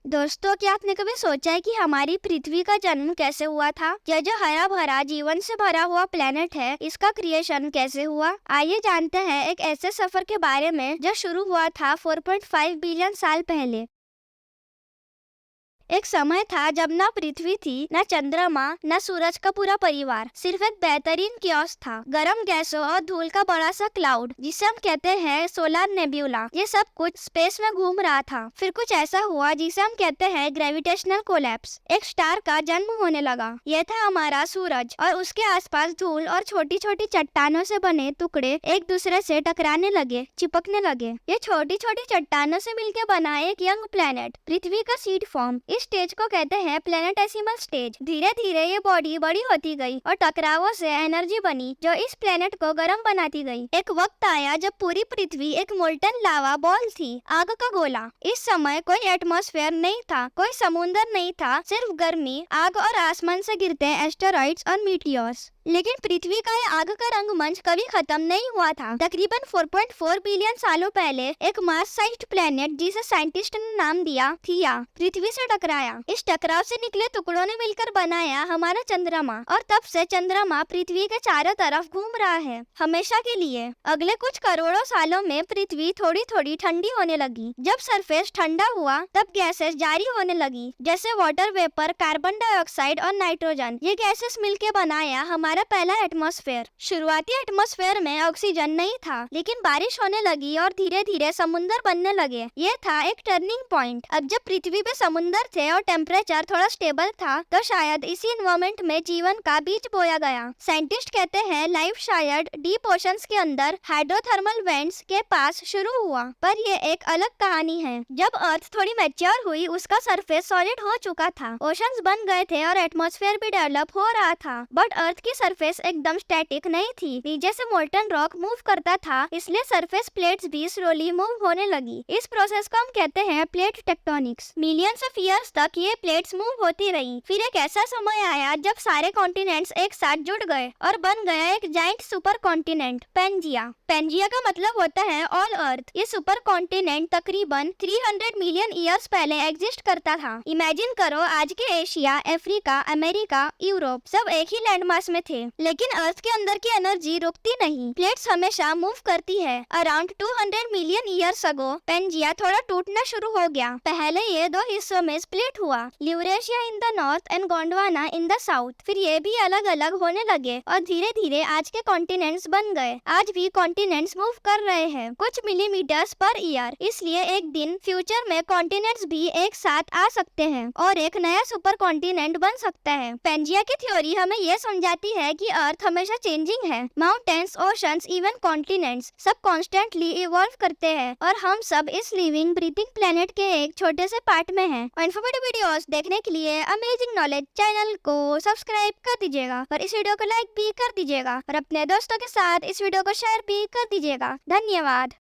दोस्तों, क्या आपने कभी सोचा है कि हमारी पृथ्वी का जन्म कैसे हुआ था? यह जो हरा भरा जीवन से भरा हुआ प्लेनेट है, इसका क्रिएशन कैसे हुआ? आइए जानते हैं एक ऐसे सफर के बारे में जो शुरू हुआ था 4.5 बिलियन साल पहले। एक समय था जब ना पृथ्वी थी, ना चंद्रमा, ना सूरज का पूरा परिवार, सिर्फ एक बेहतरीन कियोस्क था। गर्म गैसों और धूल का बड़ा सा क्लाउड, जिसे हम कहते हैं सोलर नेब्यूला। ये सब कुछ स्पेस में घूम रहा था। फिर कुछ ऐसा हुआ जिसे हम कहते हैं ग्रेविटेशनल कोलैप्स। एक स्टार का जन्म होने लगा। यह था हमारा सूरज, और उसके आसपास धूल और छोटी छोटी चट्टानों से बने टुकड़े एक दूसरे से टकराने लगे, चिपकने लगे। ये छोटी छोटी चट्टानों से मिलकर बना एक यंग प्लेनेट, पृथ्वी का सीड फॉर्म। इस स्टेज को कहते हैं प्लेनेटेसिमल स्टेज। धीरे धीरे ये बॉडी बड़ी होती गई और टकरावों से एनर्जी बनी जो इस प्लेनेट को गर्म बनाती गई। एक वक्त आया जब पूरी पृथ्वी एक मोल्टन लावा बॉल थी, आग का गोला। इस समय कोई एटमॉस्फेयर नहीं था, कोई समुद्र नहीं था, सिर्फ गर्मी, आग और आसमान से गिरते एस्टेरॉइड्स और मीटियोर्स। लेकिन पृथ्वी का ये आग का रंगमंच कभी खत्म नहीं हुआ था। तकरीबन 4.4 बिलियन सालों पहले एक मार्स साइज्ड प्लेनेट, जिसे साइंटिस्ट ने नाम दिया थिया, पृथ्वी से टकराया। इस टकराव से निकले टुकड़ों ने मिलकर बनाया हमारा चंद्रमा, और तब से चंद्रमा पृथ्वी के चारों तरफ घूम रहा है, हमेशा के लिए। अगले कुछ करोड़ों सालों में पृथ्वी थोड़ी थोड़ी ठंडी होने लगी। जब सरफेस ठंडा हुआ, तब गैसेस जारी होने लगी, जैसे वाटर वेपर, कार्बन डाइऑक्साइड और नाइट्रोजन। ये गैसेस मिलकर बनाया हमारा पहला एटमॉस्फेयर। शुरुआती एटमॉस्फेयर में ऑक्सीजन नहीं था, लेकिन बारिश होने लगी और धीरे धीरे समुद्र बनने लगे। ये था एक टर्निंग पॉइंट। अब जब पृथ्वी पे समुद्र थे और टेम्परेचर थोड़ा स्टेबल था, तो शायद इसी एनवायरनमेंट में जीवन का बीज बोया गया। साइंटिस्ट कहते हैं लाइफ शायद डीप ओशंस के अंदर हाइड्रोथर्मल वेंट्स के पास शुरू हुआ। पर ये एक अलग कहानी है। जब अर्थ थोड़ी मैच्योर हुई, उसका सरफेस सॉलिड हो चुका था, ओशंस बन गए थे और एटमॉस्फेयर भी डेवलप हो रहा था। बट अर्थ की सरफेस एकदम स्टैटिक नहीं थी। नीचे से मोल्टन रॉक मूव करता था, इसलिए सरफेस प्लेट्स भी स्लोली मूव होने लगी। इस प्रोसेस को हम कहते हैं plate tectonics. Millions of years तक ये प्लेट्स मूव होती रही। फिर एक ऐसा समय आया जब सारे कॉन्टिनेंट्स एक साथ जुड़ गए और बन गया एक giant super continent, Pangaea. Pangaea का मतलब होता है ऑल अर्थ। ये सुपर कॉन्टिनेंट तकरीबन 300 मिलियन ईयर्स पहले एग्जिस्ट करता था। इमेजिन करो, आज के एशिया, अफ्रीका, अमेरिका, यूरोप सब एक ही लैंडमास में थे। लेकिन अर्थ के अंदर की एनर्जी रुकती नहीं। प्लेट्स हमेशा मूव करती है। Around 200 million years ago Pangaea थोड़ा टूटना शुरू हो गया। पहले ये दो हिस्सों में स्प्लिट हुआ, Eurasia in the north and Gondwana in the south. फिर ये भी अलग अलग होने लगे और धीरे धीरे आज के कॉन्टिनेंट्स बन गए। आज भी कॉन्टिनेंट्स मूव कर रहे हैं, कुछ मिलीमीटर्स पर ईयर। इसलिए एक दिन फ्यूचर में कॉन्टिनेंट्स भी एक साथ आ सकते हैं और एक नया सुपर कॉन्टिनेंट बन सकता है। पेंजिया की थ्योरी हमें यह समझाती है कि अर्थ हमेशा चेंजिंग है। माउंटेन्स, ओशंस, इवन कॉन्टिनेंट्स सब कॉन्स्टेंटली इवॉल्व करते हैं, और हम सब इस लिविंग ब्रीथिंग प्लेनेट के एक छोटे से पार्ट में हैं। इन्फॉर्मेटिव वीडियोस देखने के लिए अमेजिंग नॉलेज चैनल को सब्सक्राइब कर दीजिएगा, और इस वीडियो को लाइक भी कर दीजिएगा, और अपने दोस्तों के साथ इस वीडियो को शेयर भी कर दीजिएगा। धन्यवाद।